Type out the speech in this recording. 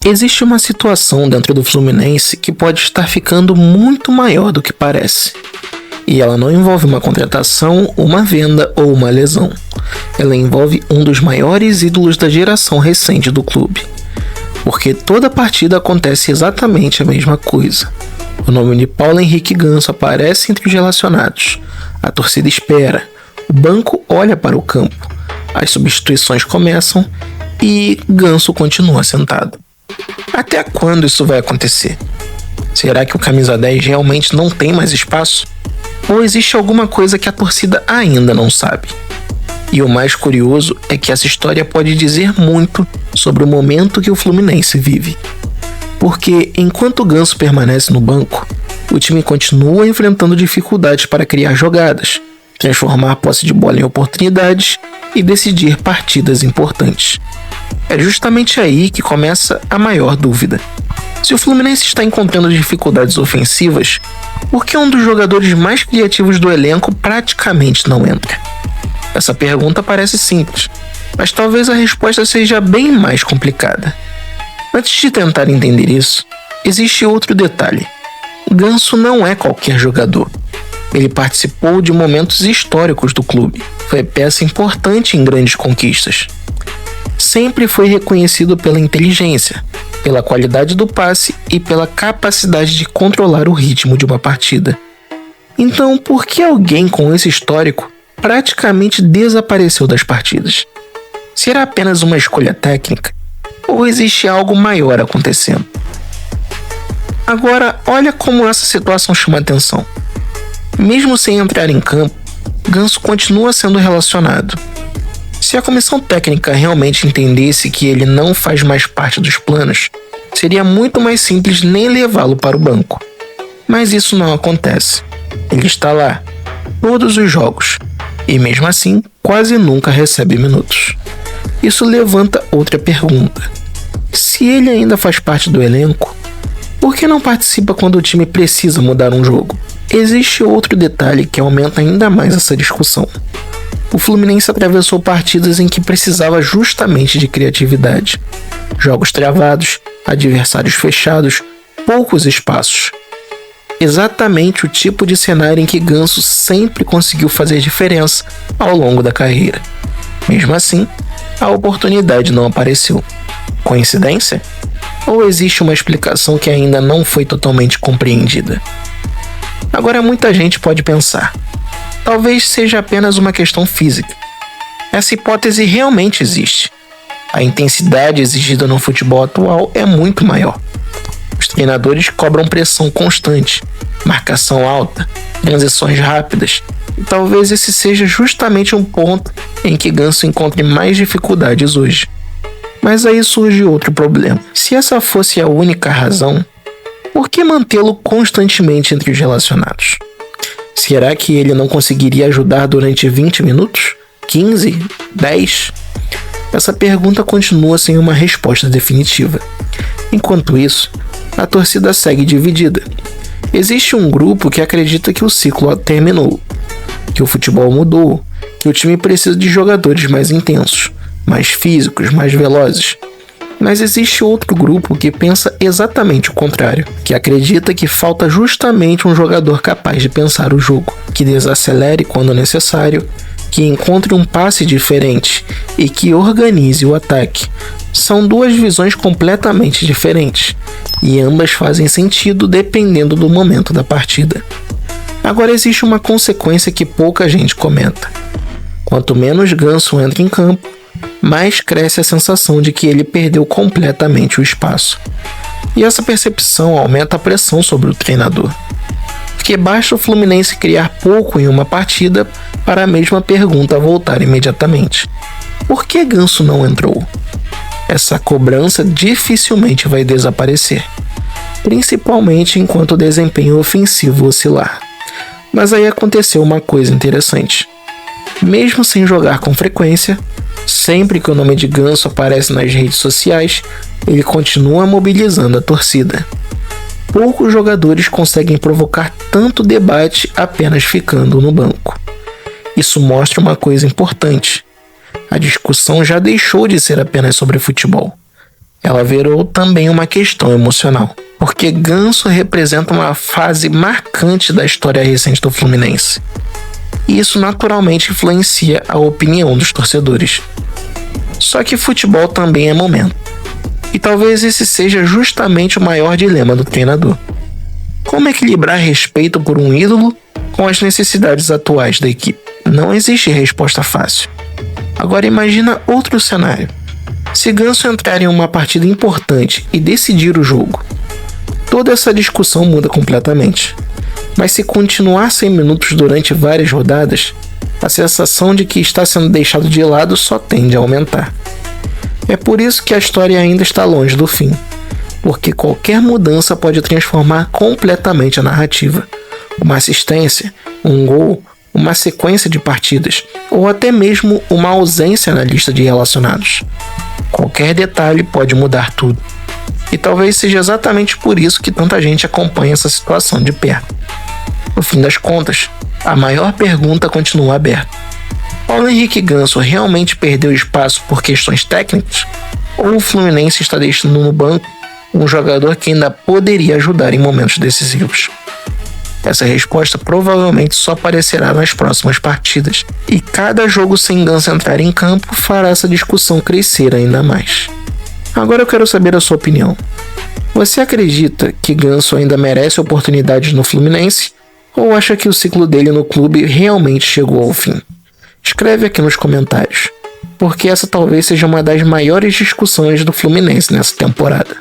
Existe uma situação dentro do Fluminense que pode estar ficando muito maior do que parece. E ela não envolve uma contratação, uma venda ou uma lesão. Ela envolve um dos maiores ídolos da geração recente do clube. Porque toda partida acontece exatamente a mesma coisa. O nome de Paulo Henrique Ganso aparece entre os relacionados. A torcida espera. O banco olha para o campo. As substituições começam e Ganso continua sentado. Até quando isso vai acontecer? Será que o camisa 10 realmente não tem mais espaço? Ou existe alguma coisa que a torcida ainda não sabe? E o mais curioso é que essa história pode dizer muito sobre o momento que o Fluminense vive. Porque enquanto o Ganso permanece no banco, o time continua enfrentando dificuldades para criar jogadas, transformar a posse de bola em oportunidades e decidir partidas importantes. É justamente aí que começa a maior dúvida. Se o Fluminense está encontrando dificuldades ofensivas, por que um dos jogadores mais criativos do elenco praticamente não entra? Essa pergunta parece simples, mas talvez a resposta seja bem mais complicada. Antes de tentar entender isso, existe outro detalhe. Ganso não é qualquer jogador. Ele participou de momentos históricos do clube, foi peça importante em grandes conquistas. Sempre foi reconhecido pela inteligência, pela qualidade do passe e pela capacidade de controlar o ritmo de uma partida. Então, por que alguém com esse histórico praticamente desapareceu das partidas? Será apenas uma escolha técnica? Ou existe algo maior acontecendo? Agora, olha como essa situação chama atenção. Mesmo sem entrar em campo, Ganso continua sendo relacionado. Se a comissão técnica realmente entendesse que ele não faz mais parte dos planos, seria muito mais simples nem levá-lo para o banco. Mas isso não acontece. Ele está lá, todos os jogos, e mesmo assim quase nunca recebe minutos. Isso levanta outra pergunta. Se ele ainda faz parte do elenco, por que não participa quando o time precisa mudar um jogo? Existe outro detalhe que aumenta ainda mais essa discussão. O Fluminense atravessou partidas em que precisava justamente de criatividade. Jogos travados, adversários fechados, poucos espaços. Exatamente o tipo de cenário em que Ganso sempre conseguiu fazer diferença ao longo da carreira. Mesmo assim, a oportunidade não apareceu. Coincidência? Ou existe uma explicação que ainda não foi totalmente compreendida? Agora muita gente pode pensar, talvez seja apenas uma questão física. Essa hipótese realmente existe. A intensidade exigida no futebol atual é muito maior. Os treinadores cobram pressão constante, marcação alta, transições rápidas, e talvez esse seja justamente um ponto em que Ganso encontre mais dificuldades hoje. Mas aí surge outro problema. Se essa fosse a única razão, por que mantê-lo constantemente entre os relacionados? Será que ele não conseguiria ajudar durante 20 minutos? 15? 10? Essa pergunta continua sem uma resposta definitiva. Enquanto isso, a torcida segue dividida. Existe um grupo que acredita que o ciclo terminou, que o futebol mudou, que o time precisa de jogadores mais intensos, mais físicos, mais velozes. Mas existe outro grupo que pensa exatamente o contrário, que acredita que falta justamente um jogador capaz de pensar o jogo, que desacelere quando necessário, que encontre um passe diferente e que organize o ataque. São duas visões completamente diferentes, e ambas fazem sentido dependendo do momento da partida. Agora existe uma consequência que pouca gente comenta. Quanto menos Ganso entra em campo, mais cresce a sensação de que ele perdeu completamente o espaço. E essa percepção aumenta a pressão sobre o treinador. Porque basta o Fluminense criar pouco em uma partida para a mesma pergunta voltar imediatamente. Por que Ganso não entrou? Essa cobrança dificilmente vai desaparecer, principalmente enquanto o desempenho ofensivo oscilar. Mas aí aconteceu uma coisa interessante. Mesmo sem jogar com frequência, sempre que o nome de Ganso aparece nas redes sociais, ele continua mobilizando a torcida. Poucos jogadores conseguem provocar tanto debate apenas ficando no banco. Isso mostra uma coisa importante. A discussão já deixou de ser apenas sobre futebol. ela virou também uma questão emocional, porque Ganso representa uma fase marcante da história recente do Fluminense. E isso naturalmente influencia a opinião dos torcedores. Só que futebol também é momento. E talvez esse seja justamente o maior dilema do treinador. Como equilibrar respeito por um ídolo com as necessidades atuais da equipe? Não existe resposta fácil. Agora imagina outro cenário. Se Ganso entrar em uma partida importante e decidir o jogo, toda essa discussão muda completamente. Mas se continuar sem minutos durante várias rodadas, a sensação de que está sendo deixado de lado só tende a aumentar. É por isso que a história ainda está longe do fim, porque qualquer mudança pode transformar completamente a narrativa. Uma assistência, um gol, uma sequência de partidas, ou até mesmo uma ausência na lista de relacionados. Qualquer detalhe pode mudar tudo. E talvez seja exatamente por isso que tanta gente acompanha essa situação de perto. No fim das contas, a maior pergunta continua aberta. Paulo Henrique Ganso realmente perdeu espaço por questões técnicas? Ou o Fluminense está deixando no banco um jogador que ainda poderia ajudar em momentos decisivos? Essa resposta provavelmente só aparecerá nas próximas partidas, e cada jogo sem Ganso entrar em campo fará essa discussão crescer ainda mais. Agora eu quero saber a sua opinião. Você acredita que Ganso ainda merece oportunidades no Fluminense? Ou acha que o ciclo dele no clube realmente chegou ao fim? Escreve aqui nos comentários, porque essa talvez seja uma das maiores discussões do Fluminense nessa temporada.